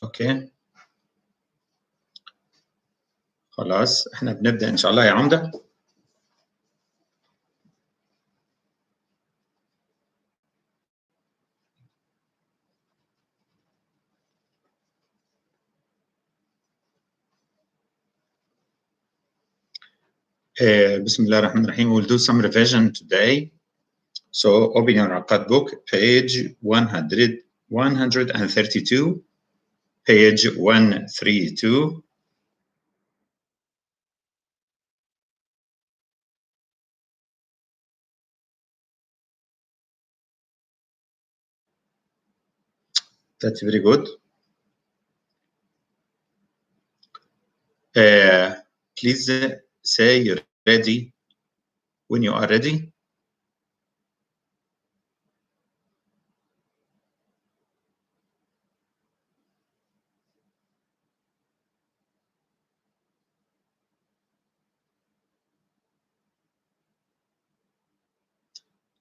اوكي خلاص احنا بنبدا ان شاء الله يا عمده. بسم الله الرحمن الرحيم. We'll do some revision today. So open your Aqad book, page 132, page 132. That's very good. Please say you're ready when you are ready.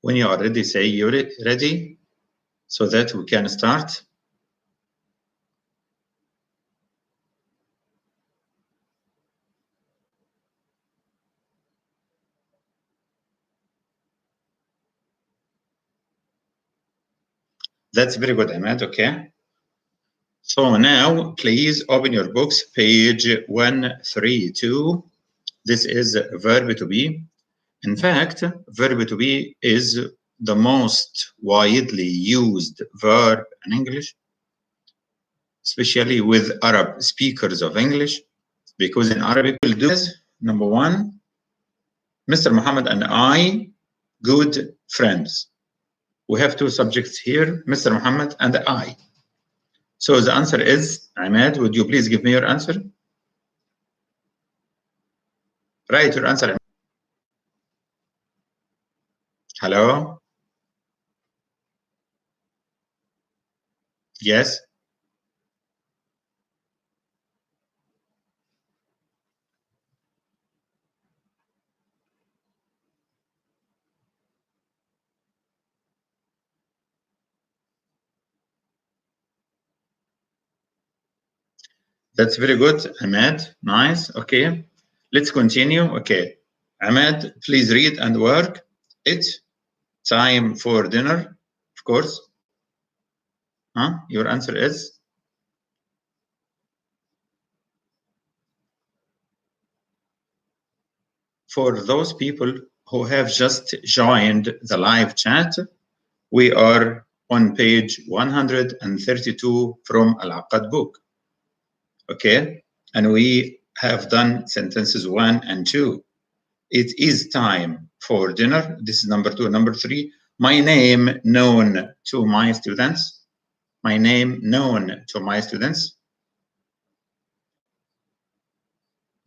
When you are ready, say you're ready so that we can start. That's very good, Ahmed. Okay. So now, please open your books, page 132. This is verb to be. In fact, verb to be is the most widely used verb in English, especially with Arab speakers of English, because in Arabic we'll do this. Number one, Mr. Muhammad and I, good friends. We have two subjects here, Mr. Muhammad and I. So the answer is, Ahmed, would you please give me your answer? Write your answer. Hello? Yes? That's very good, Ahmed. Nice. Okay. Let's continue. Okay. Ahmed, please read and work. It's time for dinner, of course. Huh? Your answer is? For those people who have just joined the live chat, we are on page 132 from Al-Aqad book. Okay, and we have done sentences 1 and 2. It is time for dinner. This is number 2. Number 3, my name known to my students. My name known to my students.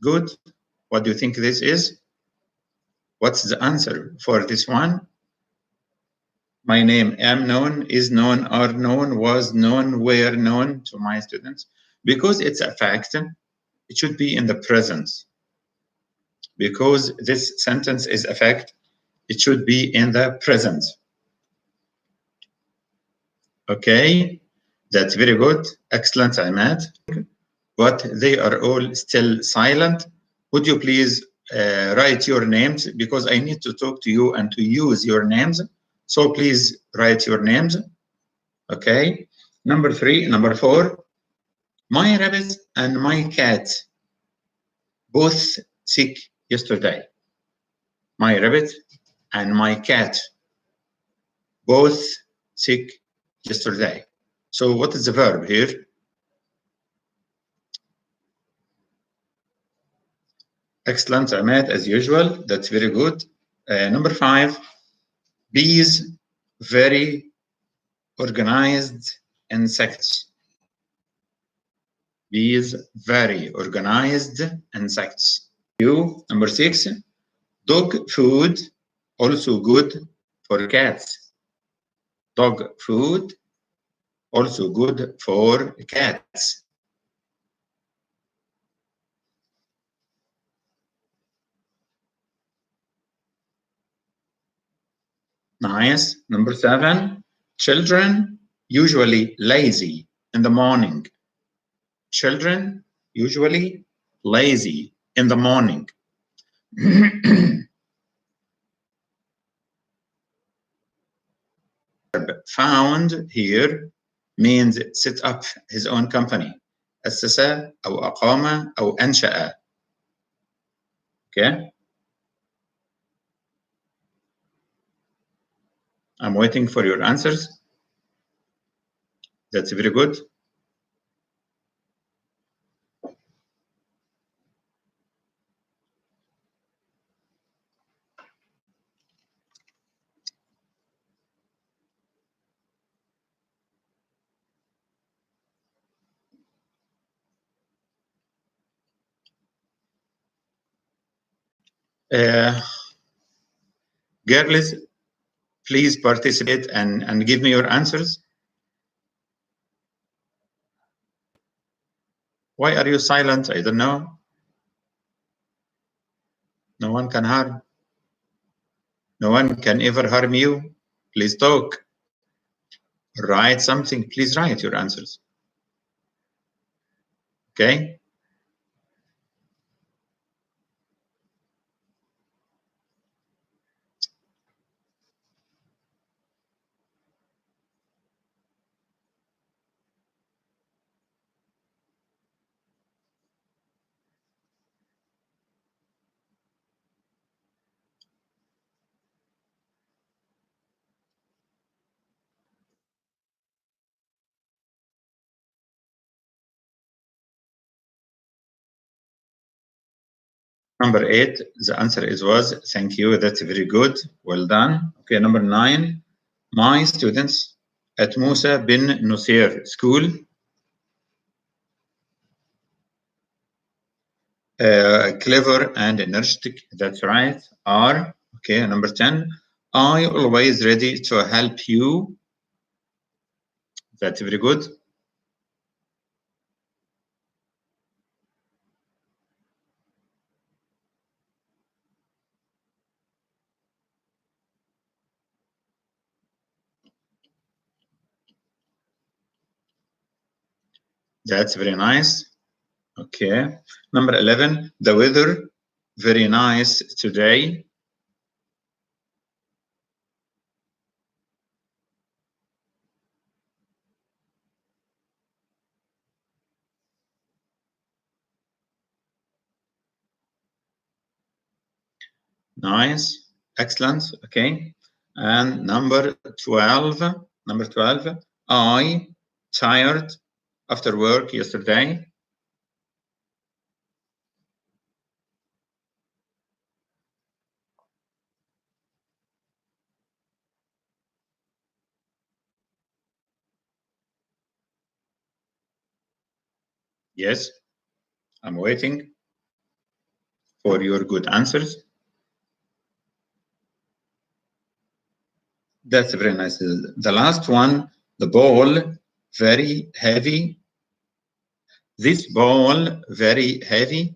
Good. What do you think this is? What's the answer for this one? My name am known, is known, are known, was known, were known to my students. Because it's a fact, it should be in the present. Because this sentence is a fact, it should be in the present. Okay, that's very good. Excellent, Ahmed. But they are all still silent. Would you please write your names? Because I need to talk to you and to use your names. So please write your names. Okay. Number 3, number 4. My rabbit and my cat both sick yesterday. My rabbit and my cat both sick yesterday. So what is the verb here? Excellent, Ahmed, as usual. That's very good. Number 5, bees, very organized insects. Bees, very organized insects. Number 6, dog food, also good for cats. Dog food, also good for cats. Nice. Number 7, children usually lazy in the morning. Children usually lazy in the morning. Found here means set up his own company. أسس أو أقام أو أنشأ. Okay. I'm waiting for your answers. That's very good. Girls, please participate and give me your answers. Why are you silent? I don't know. No one can harm. No one can ever harm you. Please talk. Write something. Please write your answers. Okay? Number 8, the answer was thank you. That's very good. Well done. Okay, number 9, my students at Musa bin Nusayr School clever and energetic. That's right. Are okay. Number 10, I always ready to help you. That's very good. That's very nice. Okay. Number 11, the weather very nice today. Nice. Excellent. Okay. And number 12, I tired after work yesterday. Yes, I'm waiting for your good answers. That's very nice. The last one, the ball, very heavy. This ball, very heavy.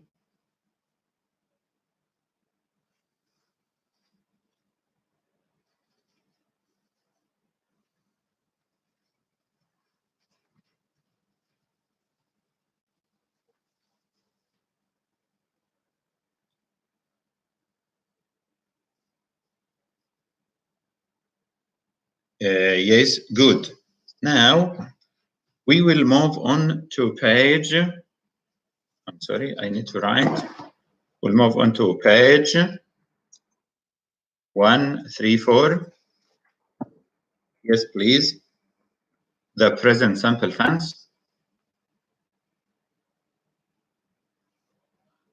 Yes, good. Now, we will move on to page. I'm sorry, I need to write. We'll move on to page 134. Yes, please. The present simple tense.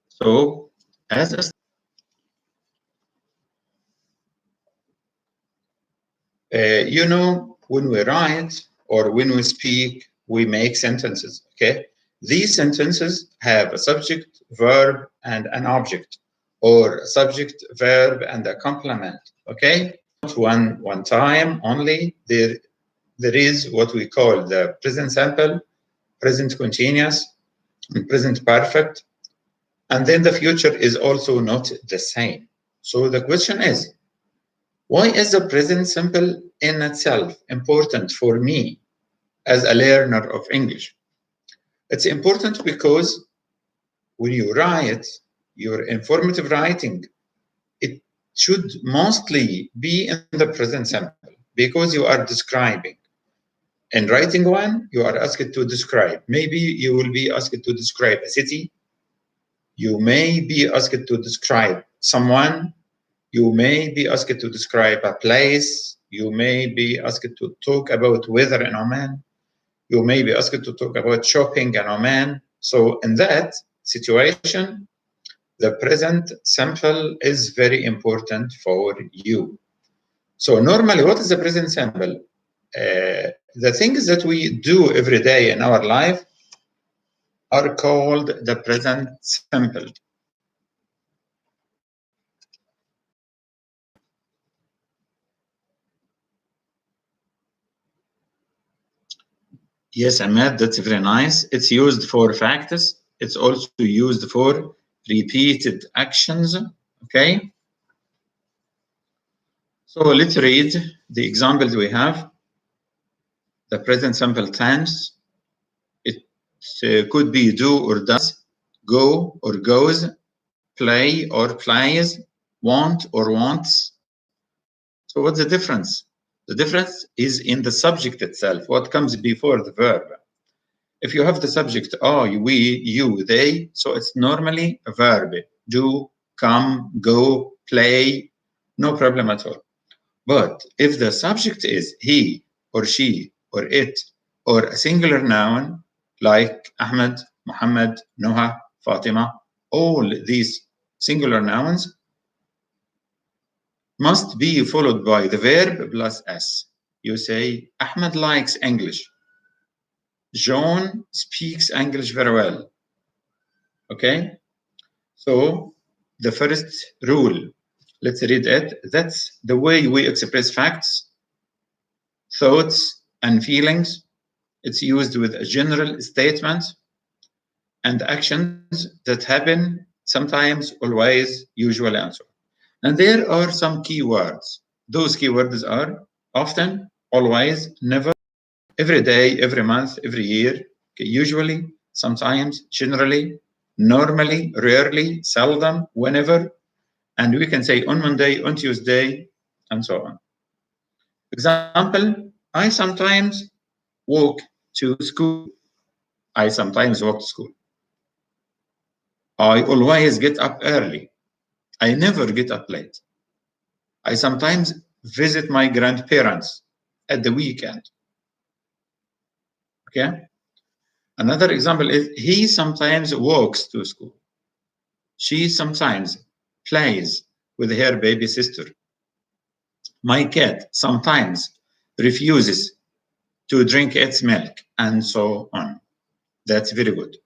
So, as a you know, when we write or when we speak, we make sentences, okay? These sentences have a subject, verb, and an object, or a subject, verb, and a complement, okay? Not one time only. There is what we call the present simple, present continuous, and present perfect, and then the future is also not the same. So the question is, why is the present simple in itself important for me as a learner of English? It's important because when you write your informative writing, it should mostly be in the present simple because you are describing. In writing one, you are asked to describe. Maybe you will be asked to describe a city. You may be asked to describe someone. You may be asked to describe a place. You may be asked to talk about weather in Oman. You may be asked to talk about shopping in Oman. So in that situation, the present simple is very important for you. So normally, what is the present simple? The things that we do every day in our life are called the present simple. Yes, Ahmed, that's very nice. It's used for facts. It's also used for repeated actions. Okay. So let's read the examples we have. The present simple tense. It could be do or does, go or goes, play or plays, want or wants. So what's the difference? The difference is in the subject itself, what comes before the verb. If you have the subject, we, you, they, so it's normally a verb. Do, come, go, play, no problem at all. But if the subject is he or she or it or a singular noun like Ahmed, Muhammad, Noha, Fatima, all these singular nouns must be followed by the verb plus S. You say, Ahmed likes English. John speaks English very well. Okay? So the first rule, let's read it. That's the way we express facts, thoughts, and feelings. It's used with a general statement and actions that happen sometimes, always, usually, and so on. And there are some keywords. Those keywords are often, always, never, every day, every month, every year, okay, usually, sometimes, generally, normally, rarely, seldom, whenever, and we can say on Monday, on Tuesday, and so on. Example, I sometimes walk to school. I sometimes walk to school. I always get up early. I never get up late. I sometimes visit my grandparents at the weekend. Okay? Another example is he sometimes walks to school. She sometimes plays with her baby sister. My cat sometimes refuses to drink its milk, and so on. That's very good.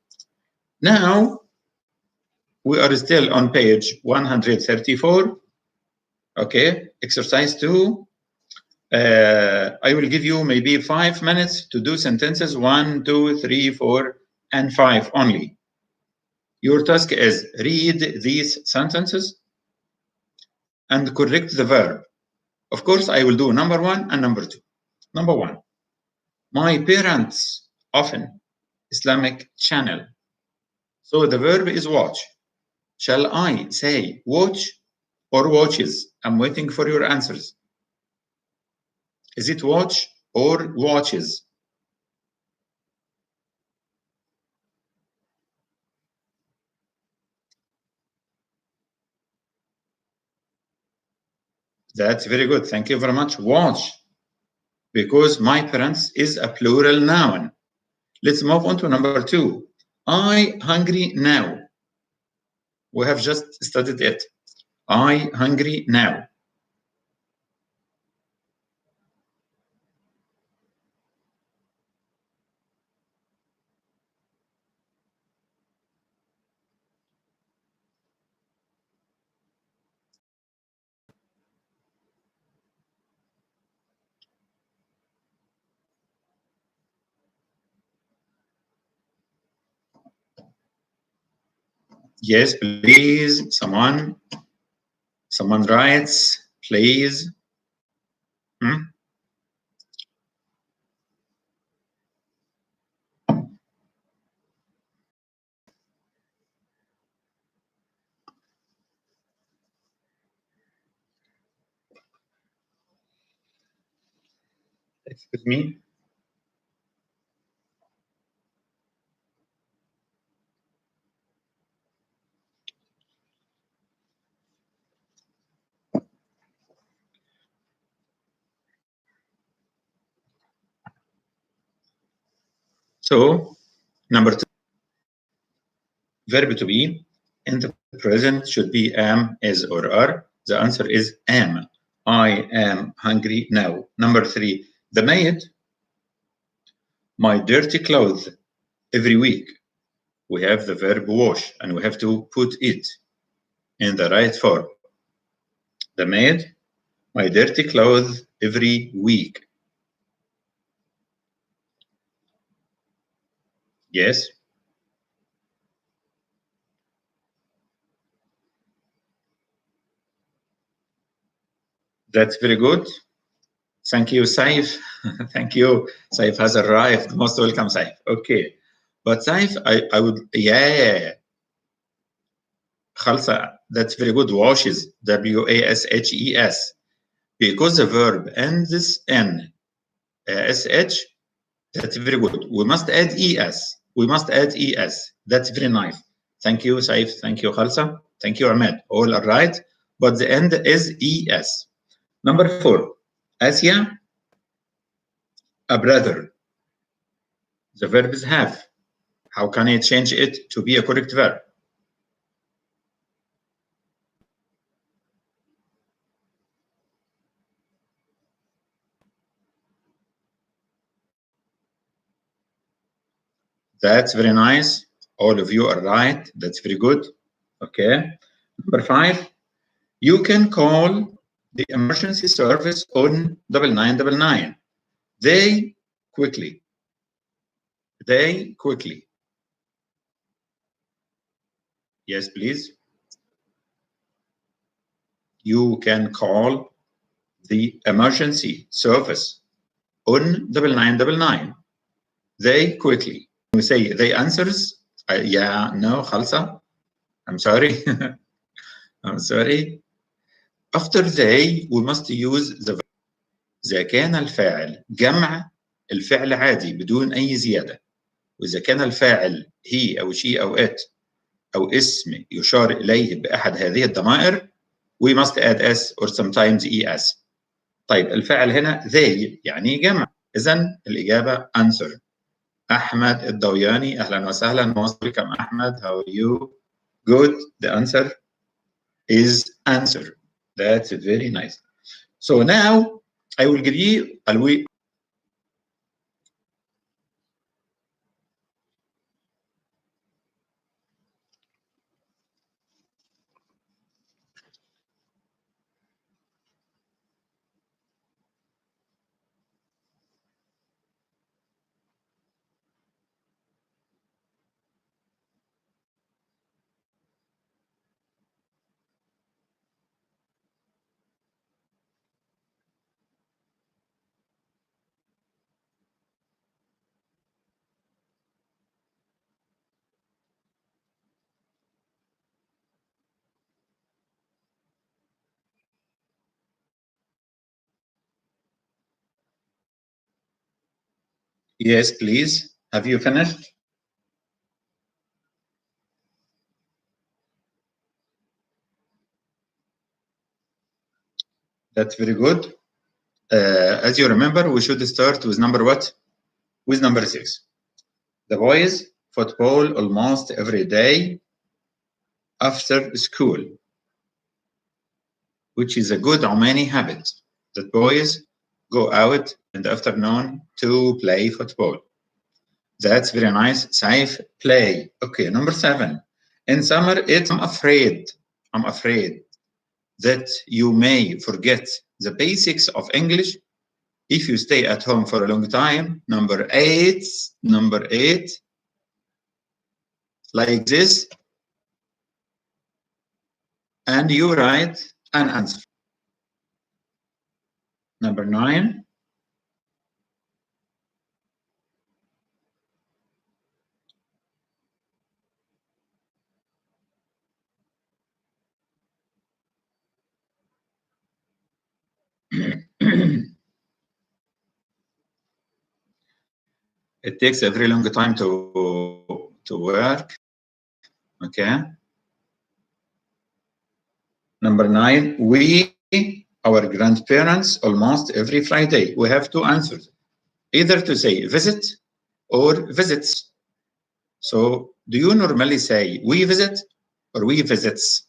Now, we are still on page 134. Okay, exercise 2. I will give you maybe 5 minutes to do sentences 1, 2, 3, 4, and 5 only. Your task is read these sentences and correct the verb. Of course, I will do number 1 and number 2. Number 1, my parents often Islamic channel. So the verb is watch. Shall I say watch or watches? I'm waiting for your answers. Is it watch or watches? That's very good. Thank you very much. Watch. Because my parents is a plural noun. Let's move on to number 2. I hungry now. We have just studied it. I hungry now. Yes, please. Someone writes, please. Hmm? Excuse me. So, number 2, verb to be in the present should be am, is, or are. The answer is am. I am hungry now. Number 3, the maid, my dirty clothes every week. We have the verb wash and we have to put it in the right form. The maid, my dirty clothes every week. Yes, that's very good. Thank you, Saif. Thank you. Saif has arrived. Most welcome, Saif. Okay. But Saif, I would, yeah. Khalsa, that's very good. Washes, W-A-S-H-E-S. Because the verb ends in S-H, that's very good. We must add ES. We must add ES. That's very nice. Thank you, Saif. Thank you, Khalsa. Thank you, Ahmed. All are right. But the end is ES. Number 4, Asia, a brother. The verb is have. How can I change it to be a correct verb? That's very nice. All of you are right. That's very good. Okay. Number 5, you can call the emergency service on 9999. They quickly. They quickly. Yes, please. You can call the emergency service on 9999. They quickly. We say they answers. Yeah, no, Khalsa. I'm sorry. I'm sorry. After they, we must use the verb. إذا كان الفاعل جمع الفعل عادي بدون أي زيادة، وإذا كان الفاعل he أو she أو it أو اسم يشار إليه بأحد هذه الضمائر we must add s or sometimes es. طيب الفاعل هنا they يعني جمع، إذن الإجابة answer. أحمد الضوياني أهلا وسهلا. welcome أحمد. How are you? Good. The answer is answer. That's very nice. So now I will give you yes, please. Have you finished? That's very good. As you remember, we should start with number what? With number 6. The boys football almost every day after school, which is a good Omani habit that boys go out in the afternoon to play football. That's very nice. Saif, play. Okay, number 7. In summer, it's I'm afraid that you may forget the basics of English if you stay at home for a long time. Number 8, like this, and you write an answer. Number 9, it takes a very long time to work. Okay. Number 9, our grandparents almost every Friday. We have 2 answers, either to say visit or visits. So do you normally say we visit or we visits?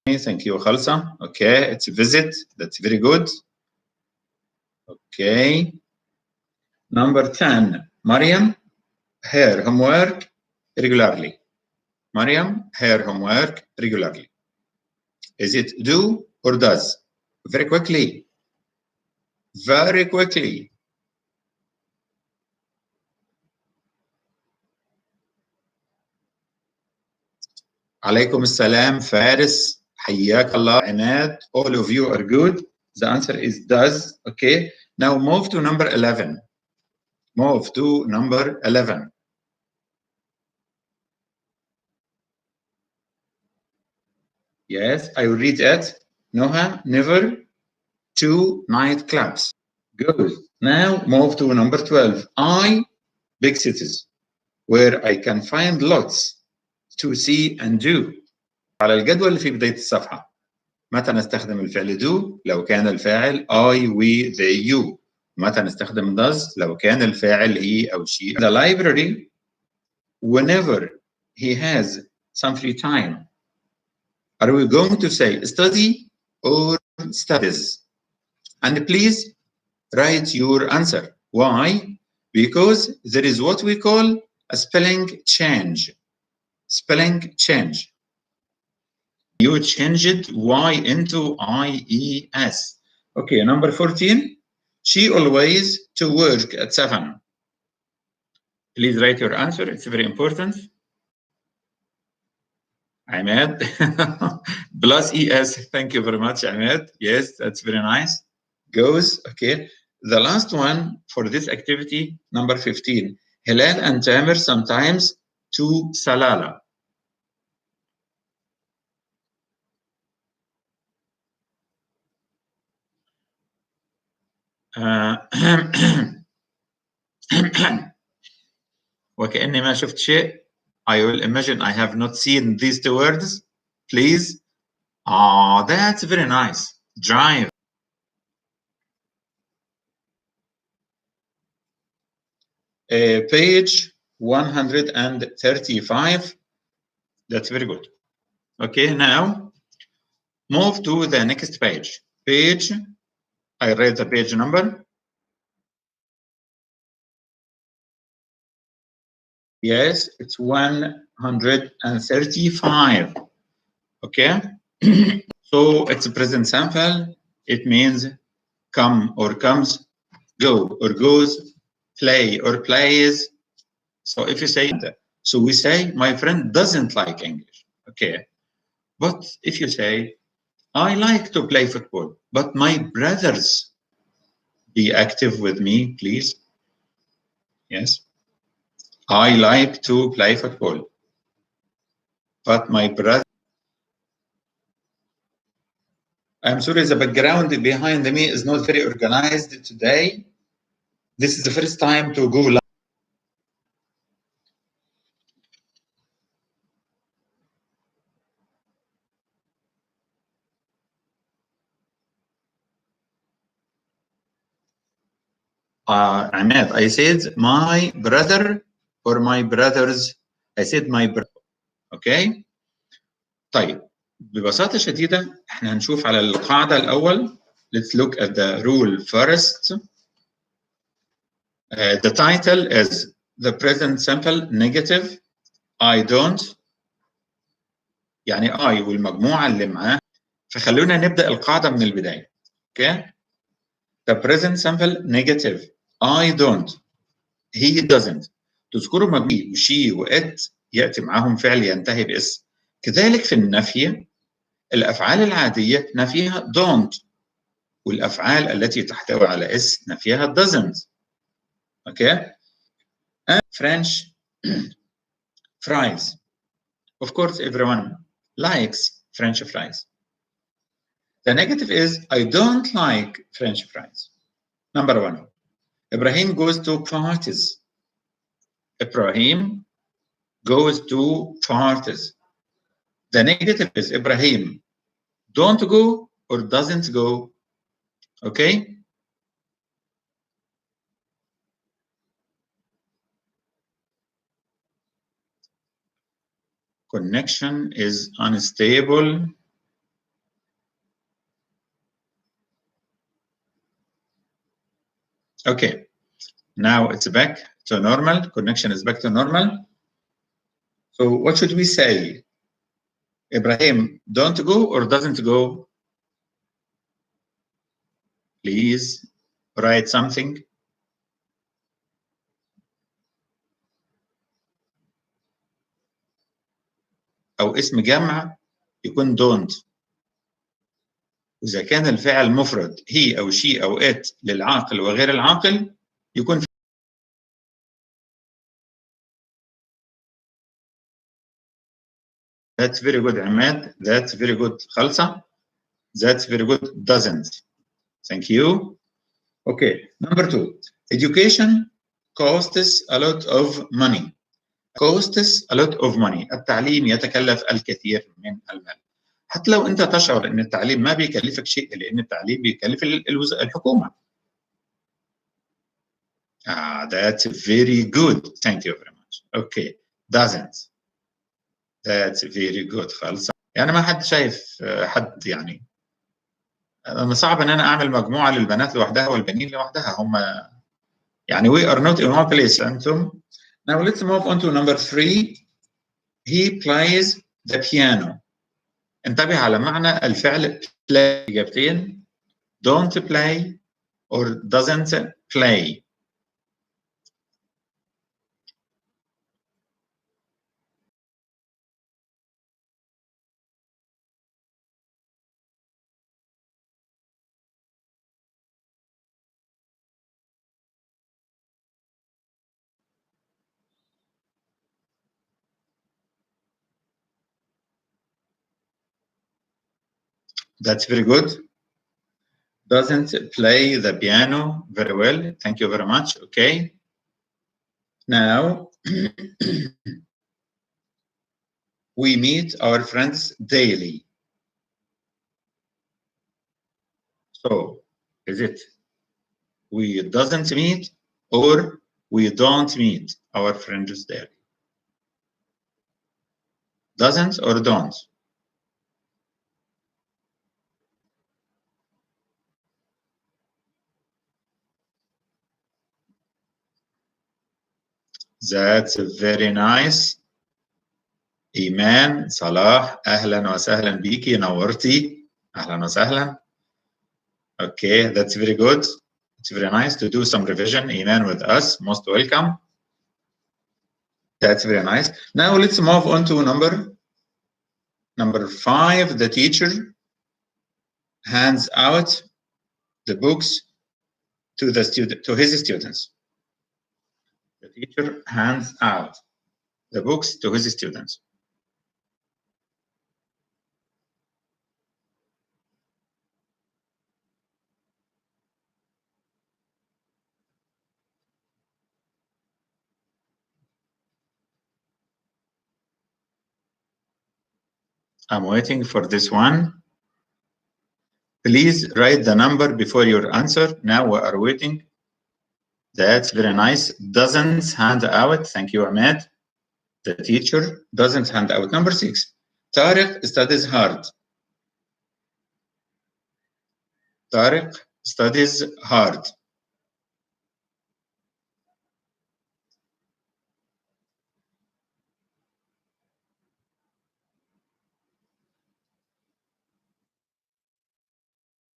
Thank you, Khalsa. Okay, it's a visit. That's very good. Okay. Number 10, Mariam, her homework regularly. Mariam, her homework regularly. Is it do or does? Very quickly. Very quickly. عليكم السلام فارس حياك الله عماد. All of you are good. The answer is does. Okay. Now move to number 11. Move to number 11. Yes, I will read it. Noha, never to nightclubs. Good. Now move to number 12. Big cities, where I can find lots to see and do. على الجدول اللي في بداية الصفحة. متى نستخدم الفعل do لو كان الفاعل I, we, they, you. متى نستخدم does لو كان الفاعل he أو she. The library, whenever he has some free time. Are we going to say study or studies? And please write your answer. Why? Because there is what we call a spelling change. Spelling change. You changed Y into IES. Okay, number 14. She always to work at 7. Please write your answer. It's very important. Ahmed. Plus ES. Thank you very much, Ahmed. Yes, that's very nice. Goes. Okay. The last one for this activity, number 15. Hilal and Tamer sometimes to Salala. وكأني ما شفت شيء. I will imagine I have not seen these 2 words. Please. Oh, that's very nice. Drive. Page 135. That's very good. Okay, now move to the next page. Page, I read the page number. Yes, it's 135. Okay. So it's a present simple. It means come or comes, go or goes, play or plays. So if you say, so we say, my friend doesn't like English. Okay. But if you say, I like to play football, but my brothers, be active with me, please. Yes. I like to play football, but my brother. I'm sorry, the background behind me is not very organized today. This is the first time to go live. Ahmed, I said my brother or my brothers. I said my brother. Okay. طيب ببساطة شديدة احنا هنشوف على القاعدة الأول. Let's look at the rule first. The title is the present simple negative. I don't. يعني I والمجموعة اللي معاه. فخلونا نبدأ القاعدة من البداية. Okay. The present simple negative. I don't. He doesn't. تذكروا مجموعة she وات يأتي معاهم فعل ينتهي باسم. كذلك في النفي الأفعال العادية نفيها don't. والأفعال التي تحتوي على اس نفيها doesn't. Okay. And French fries. Of course, everyone likes French fries. The negative is I don't like French fries. Number one, Ibrahim goes to parties. Ibrahim goes to parties. The negative is Ibrahim don't go or doesn't go. Okay. Connection is unstable. Okay. Now it's back to normal. Connection is back to normal. So what should we say? Ibrahim don't go or doesn't go? Please write something. أو اسم جمع يكون don't. وإذا كان الفعل مفرد he أو she أو it للعاقل وغير العاقل يكون That's very good عماد. That's very good خلصة. That's very good doesn't. Thank you. Okay. Number two. Education costs a lot of money. Costs a lot of money. التعليم يتكلف الكثير من المال. حتى لو انت تشعر ان التعليم ما بيكلفك شيء لان التعليم بيكلف الحكومه. That's very good. Thank you very much. Okay. Doesn't. That's very good. خالص. يعني ما حد شايف حد يعني صعب ان انا اعمل مجموعه للبنات لوحدها والبنين لوحدها هم يعني we are not in one place انتم. Now let's move on to number 3. He plays the piano. انتبه على معنى الفعل play. إجابتين don't play or doesn't play. That's very good. Doesn't play the piano very well. Thank you very much. Okay. Now, we meet our friends daily. So, is it we doesn't meet or we don't meet our friends daily? Doesn't or don't? That's very nice. إيمان صلاح أهلا وسهلا بيكي نورتي أهلا وسهلا. Okay, that's very good. It's very nice to do some revision. Iman with us. Most welcome. That's very nice. Now let's move on to number 5. The teacher hands out the books to his students. The teacher hands out the books to his students. I'm waiting for this one. Please write the number before your answer. Now we are waiting. That's very nice. Doesn't hand out. Thank you, Ahmed. The teacher doesn't hand out. Number 6. Tariq studies hard. Tariq studies hard.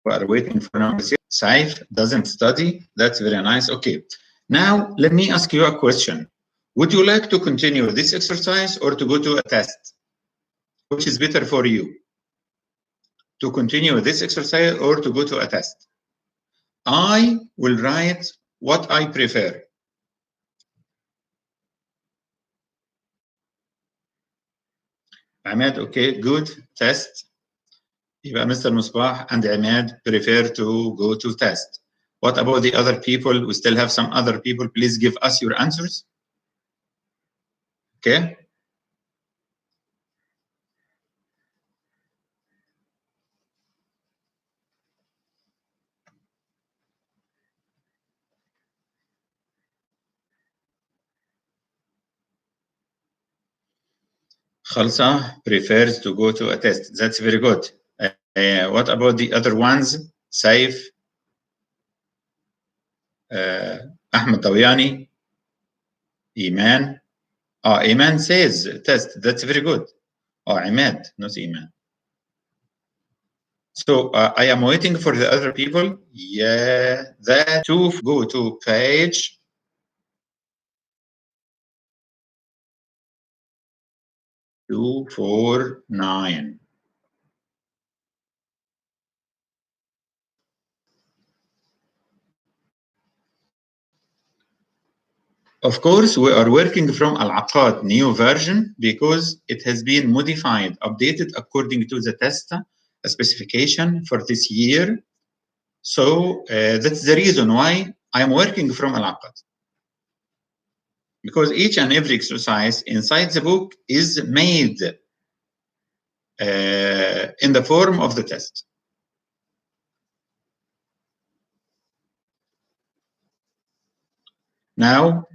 We are waiting for number 6. Saif doesn't study. That's very nice. Okay. Now, let me ask you a question. Would you like to continue this exercise or to go to a test? Which is better for you? To continue this exercise or to go to a test? I will write what I prefer. Ahmed, okay, good. Test. يبقى Mr. Musbah and Ahmed prefer to go to test. What about the other people? We still have some other people. Please give us your answers. Okay. Khalsa prefers to go to a test. That's very good. What about the other ones? Saif, Ahmed Dawiyani, Iman. Iman says test. That's very good. Ahmed, not Iman. So I am waiting for the other people. Yeah, that to go to page 249. Of course, we are working from Al-Aqad new version because it has been modified, updated according to the test specification for this year. So that's the reason why I'm working from Al-Aqad. Because each and every exercise inside the book is made in the form of the test. Now,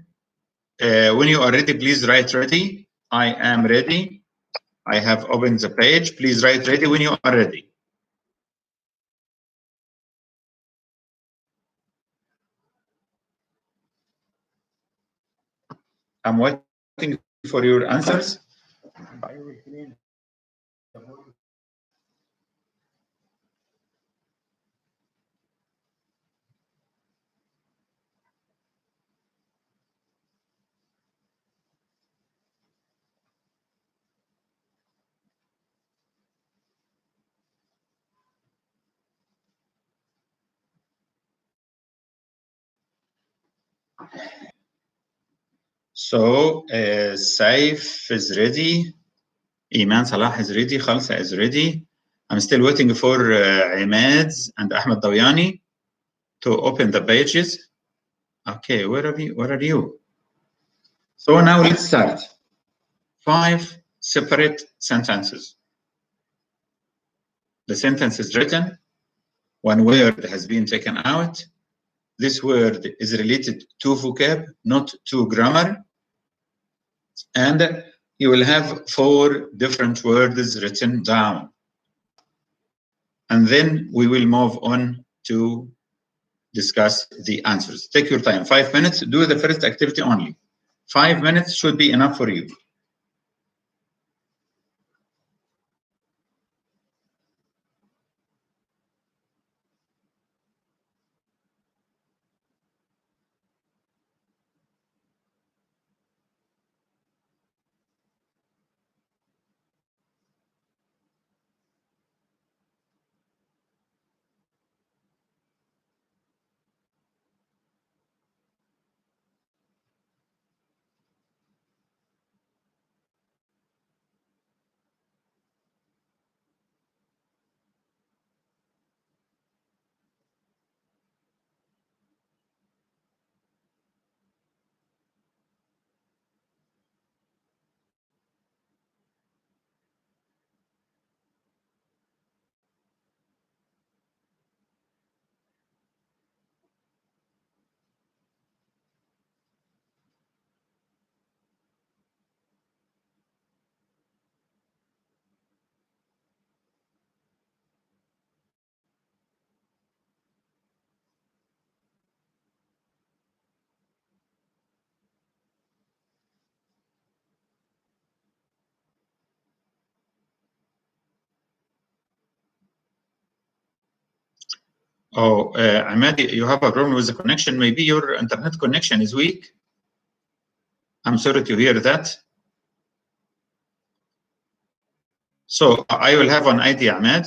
when you are ready, please write ready. I am ready. I have opened the page. Please write ready when you are ready. I'm waiting for your answers. So, Saif is ready. Iman Salah is ready. Khalsa is ready. I'm still waiting for Imad and Ahmed Dawiyani to open the pages. Okay, where are you? Where are you? So now let's start. 5 separate sentences. The sentence is written. One word has been taken out. This word is related to vocab, not to grammar. And you will have 4 different words written down. And then we will move on to discuss the answers. Take your time, 5 minutes. Do the first activity only. 5 minutes should be enough for you. Oh, Ahmed, you have a problem with the connection. Maybe your internet connection is weak. I'm sorry to hear that. So I will have an idea, Ahmed.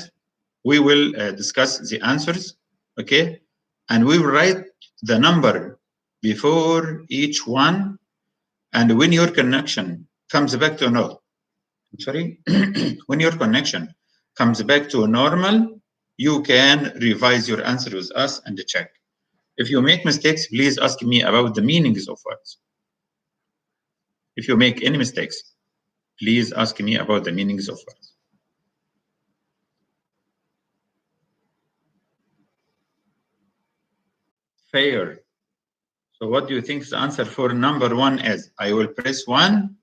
We will discuss the answers, okay? And we will write the number before each one. And when your connection comes back to normal, sorry, when your connection comes back to normal, you can revise your answer with us and check. If you make mistakes, please ask me about the meanings of words. If you make any mistakes, please ask me about the meanings of words. Fair. So what do you think the answer for number 1 is? I will press 1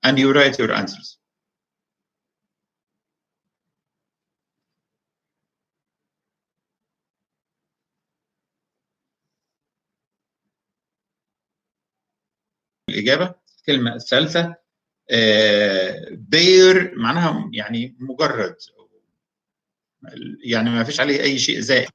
and you write your answers. الإجابة الكلمة الثالثة بير معناها يعني مجرد، يعني ما فيش عليه أي شيء زائد.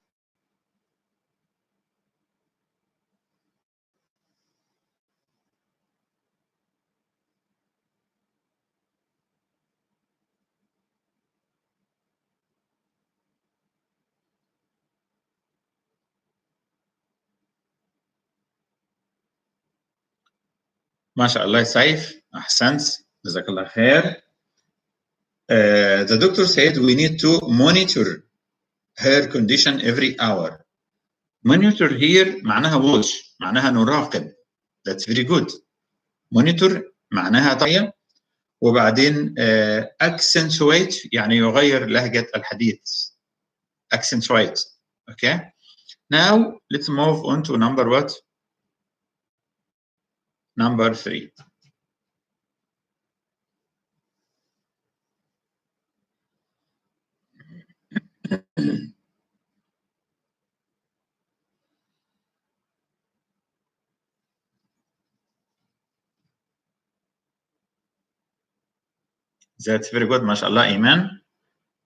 ما شاء الله سيف، أحسنت، جزاك الله خير. The doctor said we need to monitor her condition every hour. Monitor here معناها watch، معناها نراقب. That's very good. Monitor معناها طيب، وبعدين accentuate يعني يغير لهجة الحديث. Accentuate. Okay. Now let's move on to number what? Number 3. That's very good. ما شاء الله إيمان،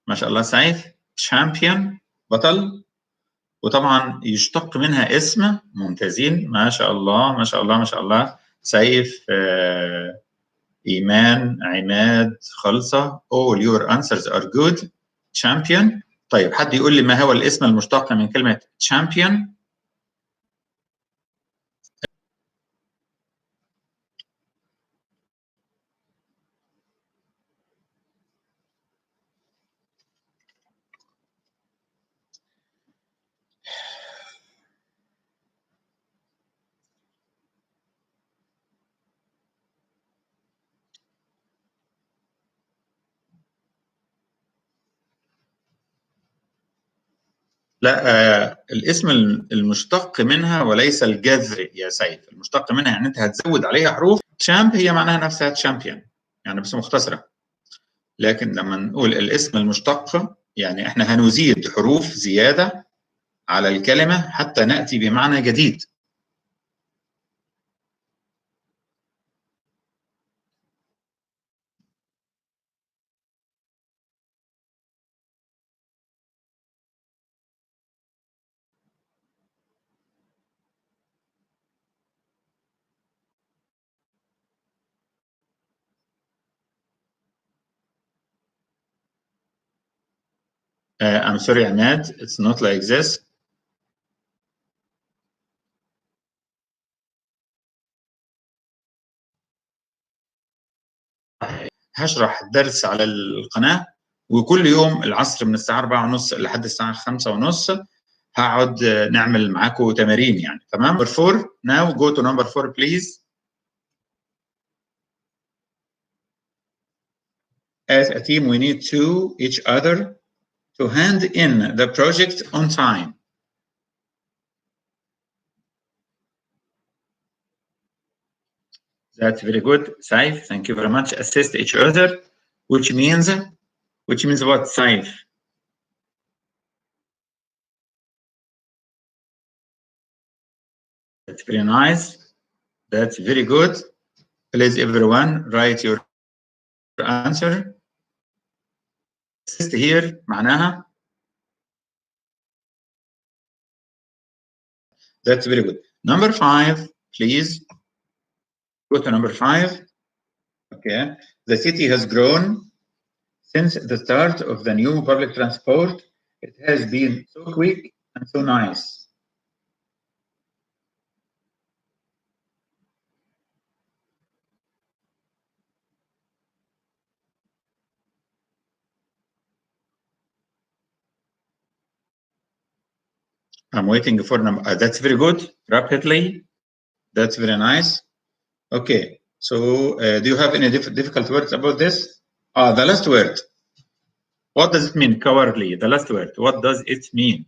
ما شاء الله سيف. Champion بطل، وطبعا يشتق منها اسم. ممتازين، ما شاء الله ما شاء الله ما شاء الله. سيف، إيمان، عماد، خلصة. All your answers are good. Champion. طيب حد يقول لي ما هو الاسم المشتق من كلمة champion؟ لا، الاسم المشتق منها وليس الجذر يا سيف. المشتق منها يعني انت هتزود عليها حروف. champ هي معناها نفسها champion يعني بس مختصرة. لكن لما نقول الاسم المشتق يعني احنا هنزيد حروف زيادة على الكلمة حتى نأتي بمعنى جديد. I'm sorry Ahmed, it's not like this. هشرح درس على القناة، وكل يوم العصر من الساعة 4:30 لحد الساعة 5:30 هقعد نعمل معاكم تمارين يعني. تمام. Number 4. Now go to number 4 please. As a team we need to each other to hand in the project on time. That's very good, Saif. Thank you very much. Assist each other, which means what, Saif? That's very nice. That's very good. Please, everyone, write your answer. Assist here معناها That's very good. Number 5, please. Go to number 5. Okay. The city has grown since the start of the new public transport. It has been so quick and so nice. I'm waiting for number. That's very good. Rapidly. That's very nice. Okay. So, do you have any difficult words about this? The last word. What does it mean? Cowardly. The last word. What does it mean?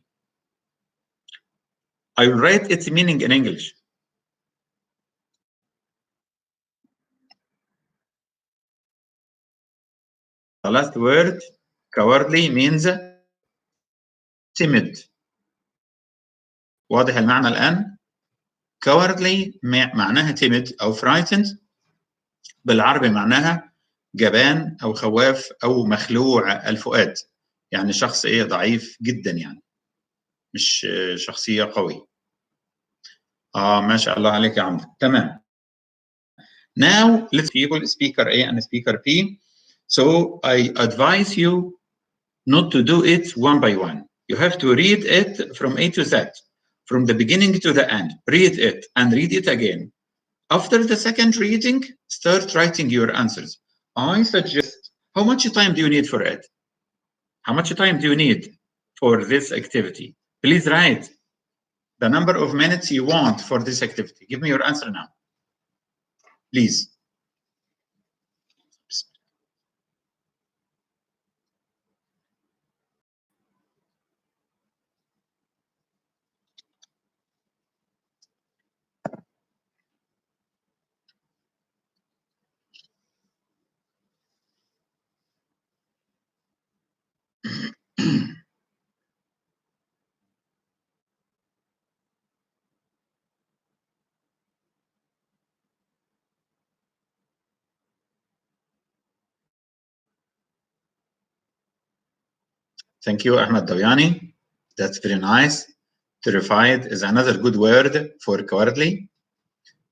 I will write its meaning in English. The last word, cowardly, means timid. واضح المعنى الآن؟ cowardly معناها timid أو frightened. بالعربي معناها جبان أو خواف أو مخلوع الفؤاد. يعني شخص إيه ضعيف جدا يعني. مش شخصية قوية. ما شاء الله عليك يا عمرو. تمام. Now let's people speaker A and speaker B. So I advise you not to do it one by one. You have to read it from A to Z, from the beginning to the end. Read it and read it again. After the second reading, start writing your answers. I suggest, how much time do you need for it? How much time do you need for this activity? Please write the number of minutes you want for this activity. Give me your answer now, please. Thank you, Ahmed Dawyani. That's very nice. Terrified is another good word for cowardly.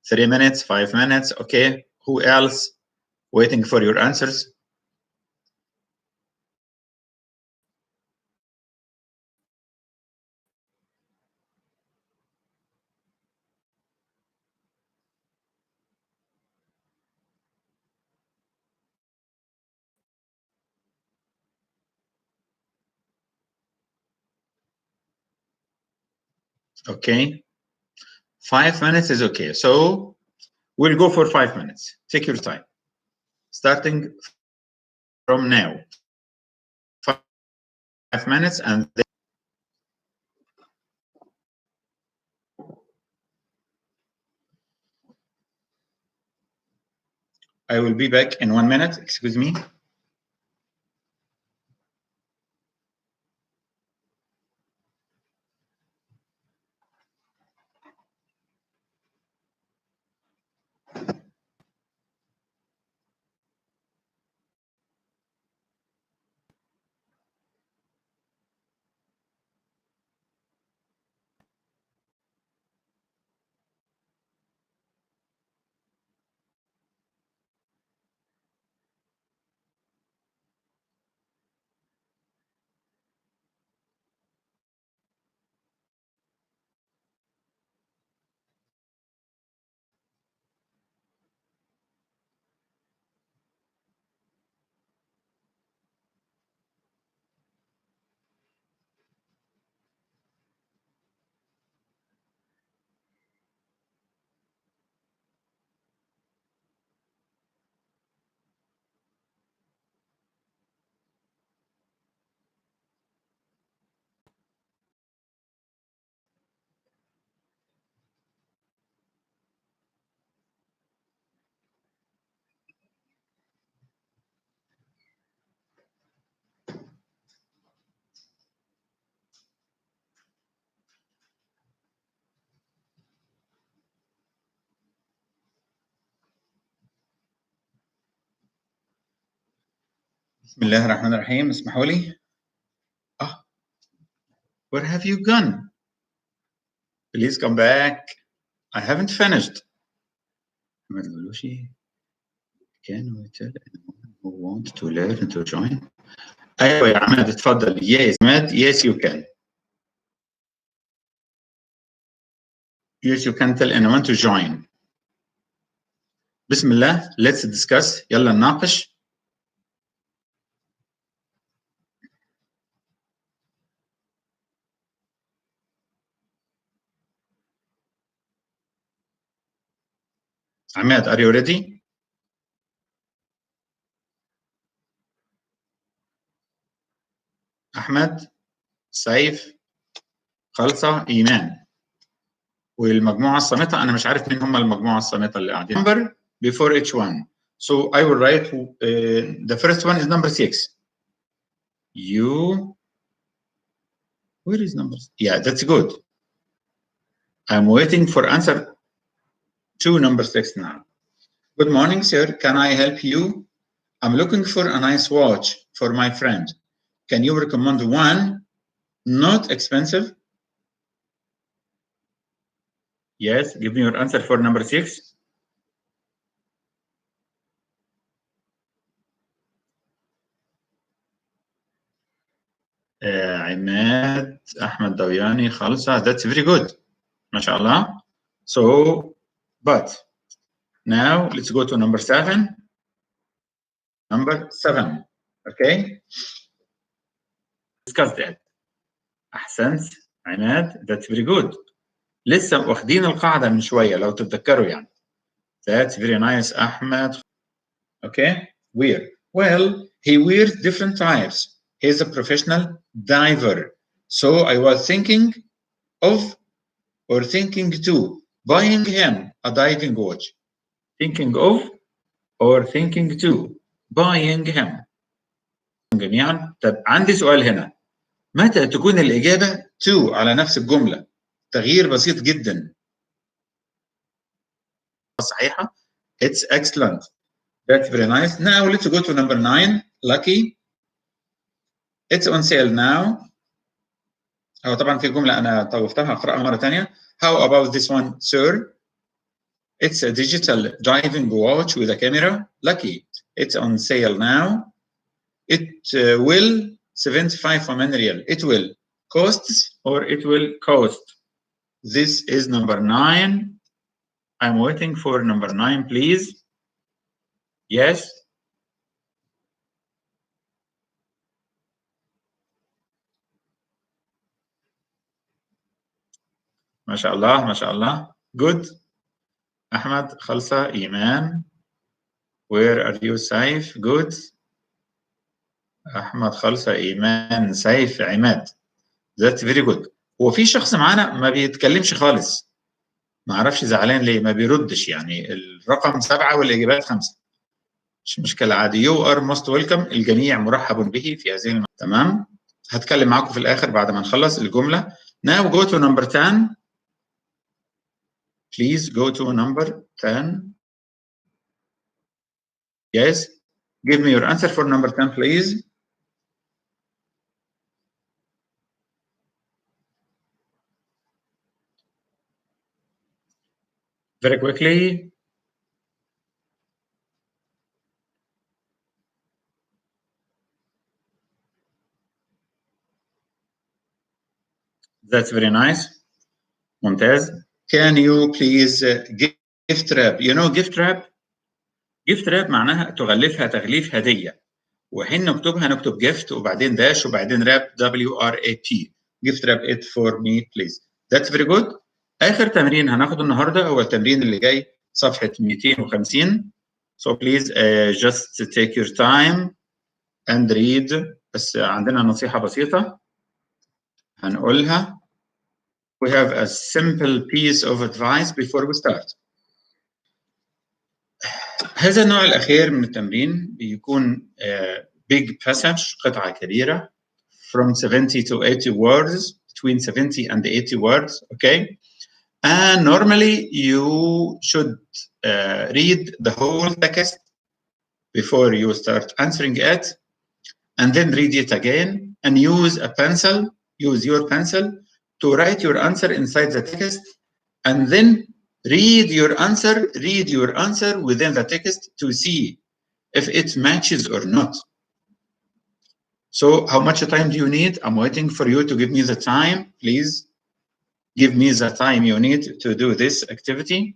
3 minutes, 5 minutes. Okay. Who else? Waiting for your answers. Okay. 5 minutes is okay. So we'll go for 5 minutes. Take your time. Starting from now. 5 minutes and then I will be back in 1 minute. Excuse me. بسم الله الرحمن الرحيم. اسمحوا لي. Where have you gone? Please come back. I haven't finished. Can we tell anyone who wants to learn to join? أيوة يا عماد اتفضل. Yes, Ahmed. Yes, you can. Yes, you can tell anyone to join. بسم الله. Let's discuss. يلا نناقش. Ahmed, are you ready? أحمد، سيف، خلصة، إيمان. والمجموعة الصامتة أنا مش عارف مين هم المجموعة الصامتة اللي قاعدين. Number before each one. So I will write the first one is number 6. You. Where is number? Yeah, that's good. I'm waiting for answer to number 6 now. Good morning, sir. Can I help you? I'm looking for a nice watch for my friend. Can you recommend one? Not expensive? Yes, give me your answer for number 6. Ahmed, Ahmed Dawyani, Khalsa, that's very good. MashaAllah. So, but now let's go to number 7. Number 7. Okay? Discuss that. أحسنت عماد, that's very good. لسه واخدين القاعدة من شوية لو تتذكروا يعني. That's very nice, Ahmed. Okay? Where? Well, he wears different types. He's a professional diver. So I was thinking of or thinking to buying him a diving watch. Thinking of or thinking to buying him. جميعا. طب عندي سؤال هنا. متى تكون الإجابة to على نفس الجملة؟ تغيير بسيط جدا. صحيحة. It's excellent. That's very nice. Now let's go to number 9. Lucky. It's on sale now. هو طبعا في جملة أنا طوفتها أقرأها مرة ثانية. How about this one, sir? It's a digital diving watch with a camera. Lucky. It's on sale now. It will 75 Oman riyal. It will costs or it will cost. This is number 9. I'm waiting for number 9, please. Yes. MashaAllah, MashaAllah. Good. Ahmad, Khalsa, Iman. Where are you, Saif? Good. Ahmad, Khalsa, Iman, Saif, Imad. That's very good. هو في شخص معانا ما بيتكلمش خالص. ما اعرفش زعلان ليه، ما بيردش يعني. الرقم 7 والاجابات 5. مش مشكله عادي. You are most welcome. الجميع مرحب به في هذه تمام. هتكلم معاكم في الاخر بعد ما نخلص الجمله. Now go to number 10. Please go to number 10. Yes. Give me your answer for number 10, please. Very quickly. That's very nice. ممتاز. Can you please gift wrap? You know gift wrap? gift wrap معناها تغلفها تغليف هدية. وحين نكتبها نكتب gift وبعدين داش وبعدين wrap WRAP. gift wrap it for me please. That's very good. آخر تمرين هناخده النهارده هو التمرين اللي جاي صفحة 250. So please just take your time and read. بس عندنا نصيحة بسيطة هنقولها. We have a simple piece of advice before we start. هذا النوع الأخير من التمرين بيكون big passage قطعة كبيرة from 70 to 80 words, between 70 and 80 words, okay? And normally you should read the whole text before you start answering it, and then read it again and use a pencil, use your pencil to write your answer inside the text and then read your answer within the text to see if it matches or not. So how much time do you need? I'm waiting for you to give me the time. Please give me the time you need to do this activity.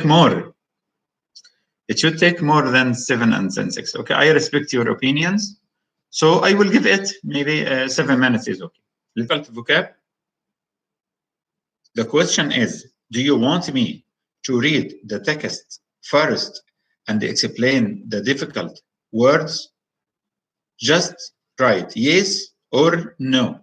More. It should take more than 7 and then 6. Okay, I respect your opinions. So I will give it maybe 7 minutes is okay. Difficult vocab. The question is, do you want me to read the text first and explain the difficult words? Just write yes or no.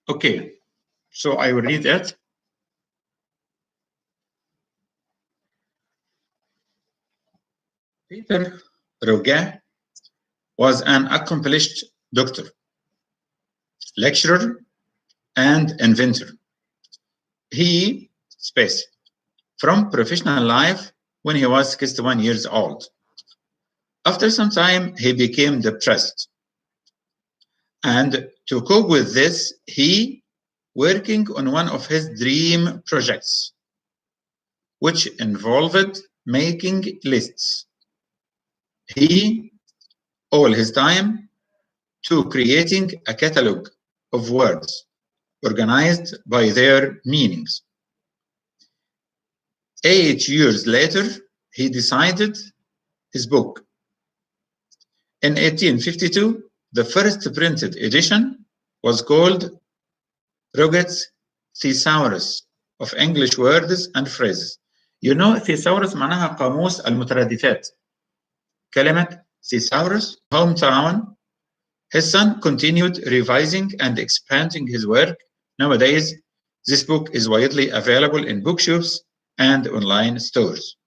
Okay, so I will read it. Peter Roget was an accomplished doctor, lecturer, and inventor. He space from professional life when he was 61 years old. After some time, he became depressed. And to cope with this, he working on one of his dream projects, which involved making lists. He all his time to creating a catalog of words organized by their meanings. 8 years later, he decided his book. In 1852, the first printed edition was called Roget's Thesaurus of English Words and Phrases. You know, thesaurus معناها قاموس المترادفات. كلمة thesaurus, hometown. His son continued revising and expanding his work. Nowadays, this book is widely available in bookshops and online stores.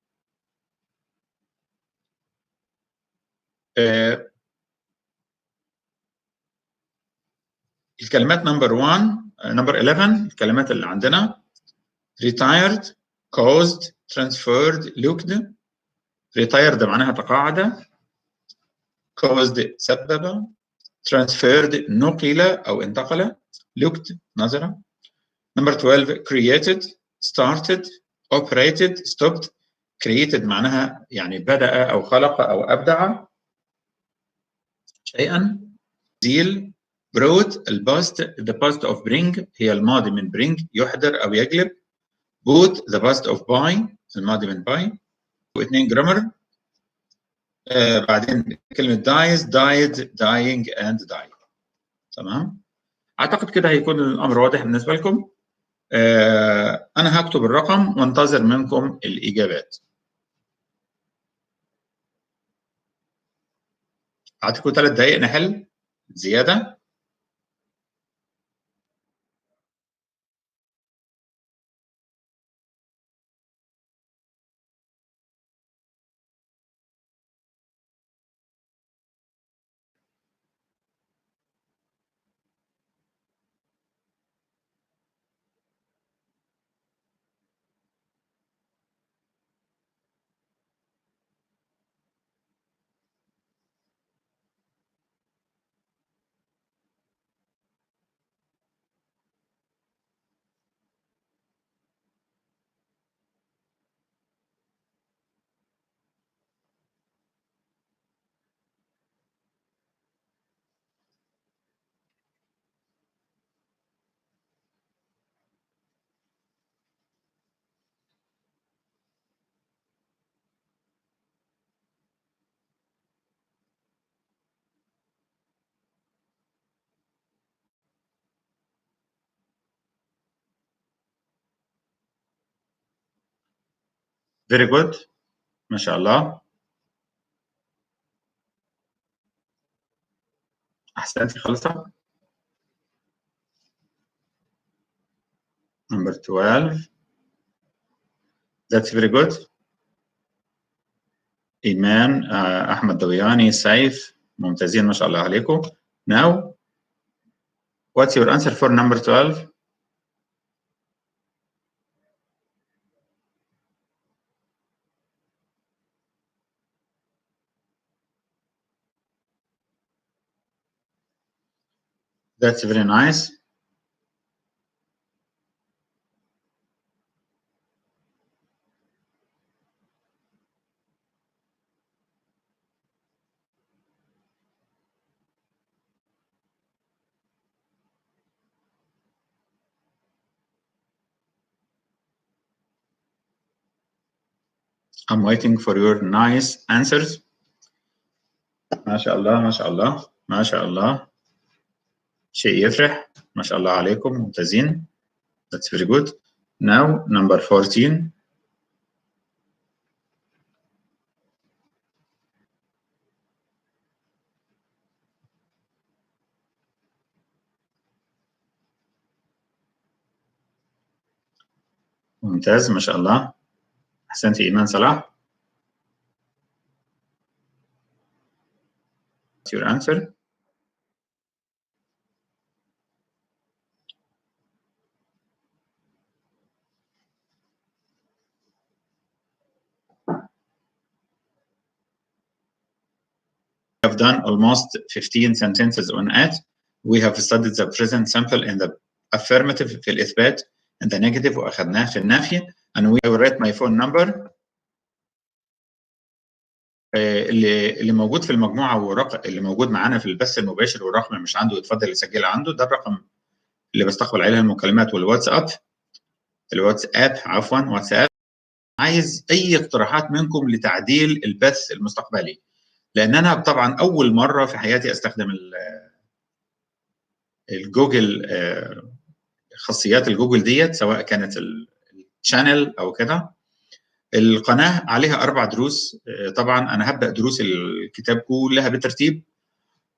الكلمات number 1 number 11 الكلمات اللي عندنا retired, caused, transferred, looked. retired معناها تقاعد. caused سبب. transferred نقل أو انتقل. looked نظر. number 12 created, started, operated, stopped. created معناها يعني بدأ أو خلق أو أبدع شيئا. deal brought الباست the past of bring هي الماضي من bring يحضر أو يجلب. bought the past of buy الماضي من buy. واثنين grammar. بعدين كلمة dies died dying and die. تمام. أعتقد كده هيكون الأمر واضح بالنسبة لكم. أنا هكتب الرقم وانتظر منكم الإجابات. أعطيكم 3 دقائق نحل زيادة. very good ما شاء الله. أحسنتي خالصة. number 12 that's very good. إيمان، أحمد دوياني، سيف، ممتازين ما شاء الله عليكم. now what's your answer for number 12؟ that's very nice. I'm waiting for your nice answers. ما شاء الله ما شاء الله ما شاء الله، شيء يفرح، ما شاء الله عليكم ممتازين. That's very good. Now number 14. ممتاز ما شاء الله. أحسنتي إيمان صلاح. What's your answer؟ We have done almost 15 sentences on it. We have studied the present simple in the affirmative في الإثبات and the negative وأخذناه في النفي. and we will write my phone number اللي موجود في المجموعة ورقم اللي موجود معانا في البث المباشر، والرقم اللي مش عنده يتفضل يسجلها عنده. ده الرقم اللي بستقبل عليه المكالمات والواتساب. الواتساب عفوا واتساب. عايز أي اقتراحات منكم لتعديل البث المستقبلي، لأن أنا طبعا أول مرة في حياتي أستخدم الجوجل، خاصيات الجوجل ديت، سواء كانت الشانل أو كده. القناة عليها 4 دروس. طبعا أنا هبدأ دروس الكتاب كلها بالترتيب،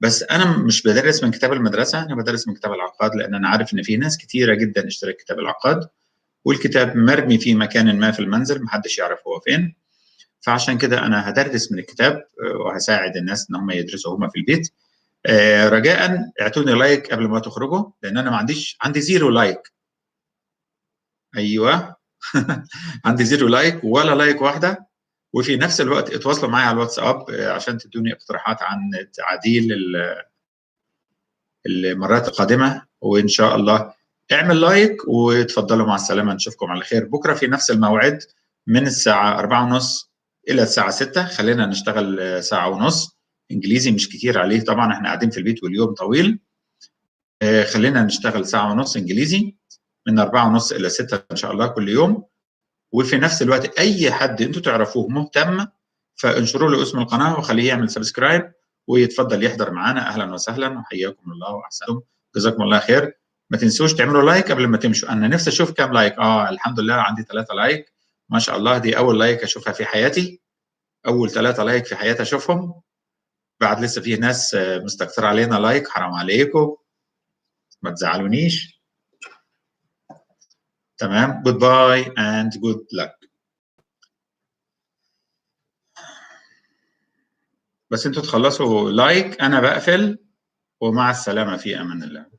بس أنا مش بدرس من كتاب المدرسة، أنا بدرس من كتاب العقاد، لأن أنا عارف إن في ناس كتيرة جدا اشترت كتاب العقاد، والكتاب مرمي في مكان ما في المنزل محدش يعرف هو فين. فعشان كده أنا هدرس من الكتاب وهساعد الناس إن هم يدرسوا هم في البيت. رجاء اعطوني لايك قبل ما تخرجوا، لأن أنا عندي 0 لايك. أيوه عندي 0 لايك ولا لايك واحدة. وفي نفس الوقت اتواصلوا معايا على الواتساب عشان تدوني اقتراحات عن تعديل المرات القادمة، وإن شاء الله اعمل لايك وتفضلوا مع السلامة. نشوفكم على خير بكرة في نفس الموعد من الساعة 4:30 إلى الساعة 6. خلينا نشتغل 1.5 ساعة. إنجليزي مش كتير عليه طبعا، احنا قاعدين في البيت واليوم طويل. خلينا نشتغل 1.5 ساعة إنجليزي من 4:30 إلى 6 إن شاء الله كل يوم. وفي نفس الوقت أي حد أنتوا تعرفوه مهتم فانشروا له اسم القناة وخليه يعمل سبسكرايب ويتفضل يحضر معانا. أهلا وسهلا وحياكم الله وأحسنتم، جزاكم الله خير. ما تنسوش تعملوا لايك قبل ما تمشوا. أنا نفسي أشوف كام لايك. الحمد لله عندي 3 لايك ما شاء الله. دي أول لايك أشوفها في حياتي، أول 3 لايك في حياتي أشوفهم. بعد لسه فيه ناس مستكتر علينا لايك، حرام عليكم ما تزعلونيش. تمام. goodbye and good luck. بس انتوا تخلصوا لايك، انا بقفل، ومع السلامة في امان الله.